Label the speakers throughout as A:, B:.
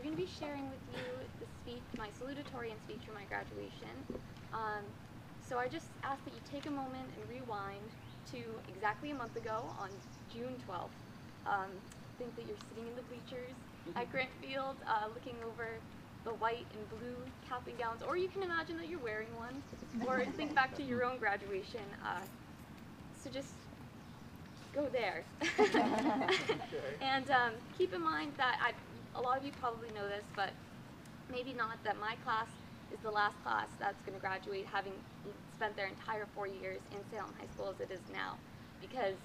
A: going to be sharing with you the speech, my salutatorian speech for my graduation. So I just ask that you take a moment and rewind to exactly a month ago on June 12th. Think that you're sitting in the bleachers at Grant Field, looking over the white and blue cap and gowns, or you can imagine that you're wearing one, or think back to your own graduation. So just go there. And keep in mind that a lot of you probably know this, but maybe not, that my class is the last class that's going to graduate having spent their entire 4 years in Salem High School as it is now, because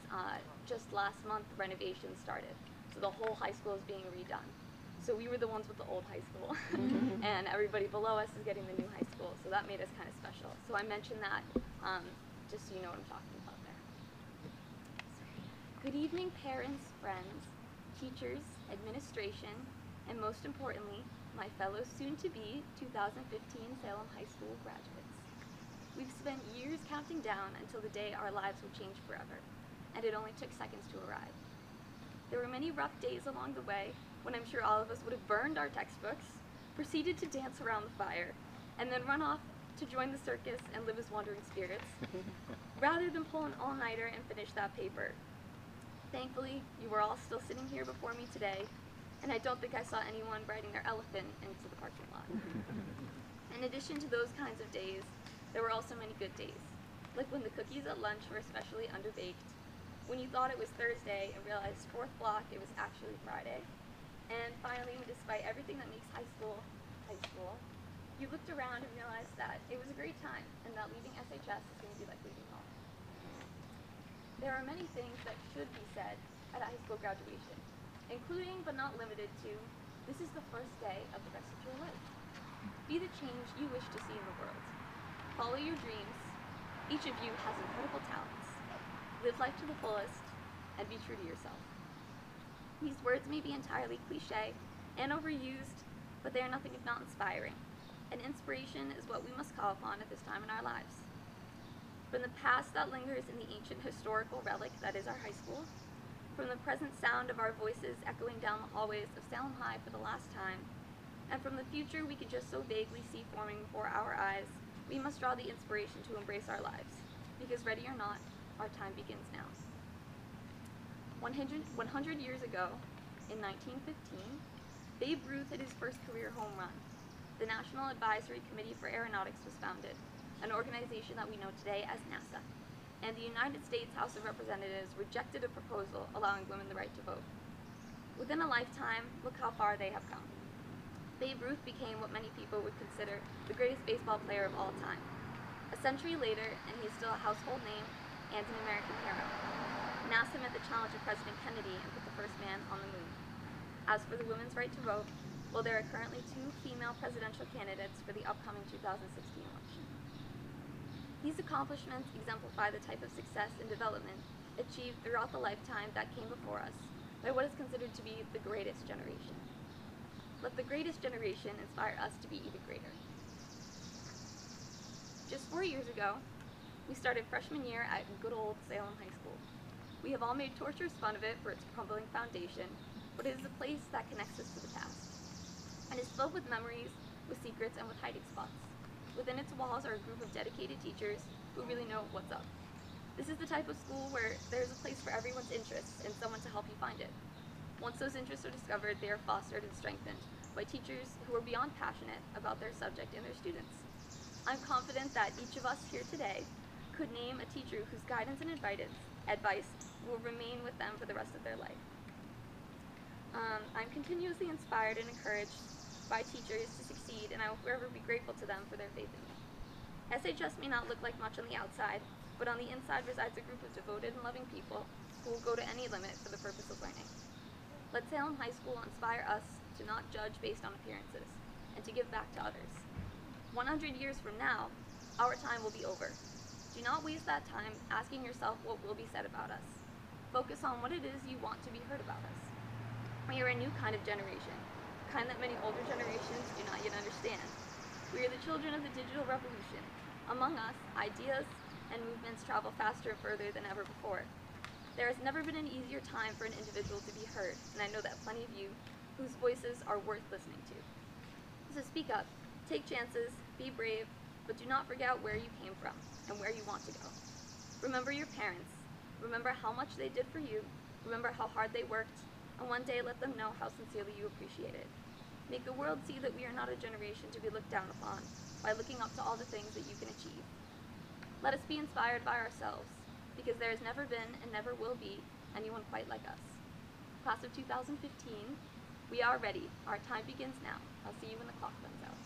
A: just last month renovations started. So the whole high school is being redone. So we were the ones with the old high school, and everybody below us is getting the new high school, so that made us kind of special. So I mentioned that just so you know what I'm talking about there. Good evening, parents, friends, teachers, administration, and most importantly, my fellow soon-to-be 2015 Salem High School graduates. We've spent years counting down until the day our lives would change forever, and it only took seconds to arrive. There were many rough days along the way when I'm sure all of us would have burned our textbooks, proceeded to dance around the fire, and then run off to join the circus and live as wandering spirits, rather than pull an all-nighter and finish that paper. Thankfully, you were all still sitting here before me today, and I don't think I saw anyone riding their elephant into the parking lot. In addition to those kinds of days, there were also many good days, like when the cookies at lunch were especially underbaked, when you thought it was Thursday and realized fourth block it was actually Friday, and finally, despite everything that makes high school, you looked around and realized that it was a great time and that leaving SHS is going to be like leaving home. There are many things that should be said at a high school graduation, including but not limited to, this is the first day of the rest of your life. Be the change you wish to see in the world. Follow your dreams. Each of you has incredible talents. Live life to the fullest and be true to yourself. These words may be entirely cliche and overused, but they are nothing if not inspiring. And inspiration is what we must call upon at this time in our lives. From the past that lingers in the ancient historical relic that is our high school, from the present sound of our voices echoing down the hallways of Salem High for the last time, and from the future we can just so vaguely see forming before our eyes, we must draw the inspiration to embrace our lives, because ready or not, our time begins now. 100 years ago, in 1915, Babe Ruth hit his first career home run. The National Advisory Committee for Aeronautics was founded, an organization that we know today as NASA, and the United States House of Representatives rejected a proposal allowing women the right to vote. Within a lifetime, look how far they have come. Babe Ruth became what many people would consider the greatest baseball player of all time. A century later, and he is still a household name and an American hero. NASA met the challenge of President Kennedy and put the first man on the moon. As for the women's right to vote, well, there are currently 2 female presidential candidates for the upcoming 2016 election. These accomplishments exemplify the type of success and development achieved throughout the lifetime that came before us by what is considered to be the greatest generation. Let the greatest generation inspire us to be even greater. Just 4 years ago, we started freshman year at good old Salem High School. We have all made torturous fun of it for its crumbling foundation, but it is a place that connects us to the past. And is filled with memories, with secrets, and with hiding spots. Within its walls are a group of dedicated teachers who really know what's up. This is the type of school where there is a place for everyone's interests and someone to help you find it. Once those interests are discovered, they are fostered and strengthened by teachers who are beyond passionate about their subject and their students. I'm confident that each of us here today could name a teacher whose guidance and advice will remain with them for the rest of their life. I'm continuously inspired and encouraged by teachers to succeed, and I will forever be grateful to them for their faith in me. SHS may not look like much on the outside, but on the inside resides a group of devoted and loving people who will go to any limit for the purpose of learning. Let Salem High School inspire us to not judge based on appearances, and to give back to others. 100 years from now, our time will be over. Do not waste that time asking yourself what will be said about us. Focus on what it is you want to be heard about us. We are a new kind of generation, a kind that many older generations do not yet understand. We are the children of the digital revolution. Among us, ideas and movements travel faster and further than ever before. There has never been an easier time for an individual to be heard, and I know that plenty of you whose voices are worth listening to. So speak up, take chances, be brave, but do not forget where you came from and where you want to go. Remember your parents. Remember how much they did for you. Remember how hard they worked, and one day let them know how sincerely you appreciate it. Make the world see that we are not a generation to be looked down upon by looking up to all the things that you can achieve. Let us be inspired by ourselves, because there has never been and never will be anyone quite like us. Class of 2015, we are ready. Our time begins now. I'll see you when the clock runs out.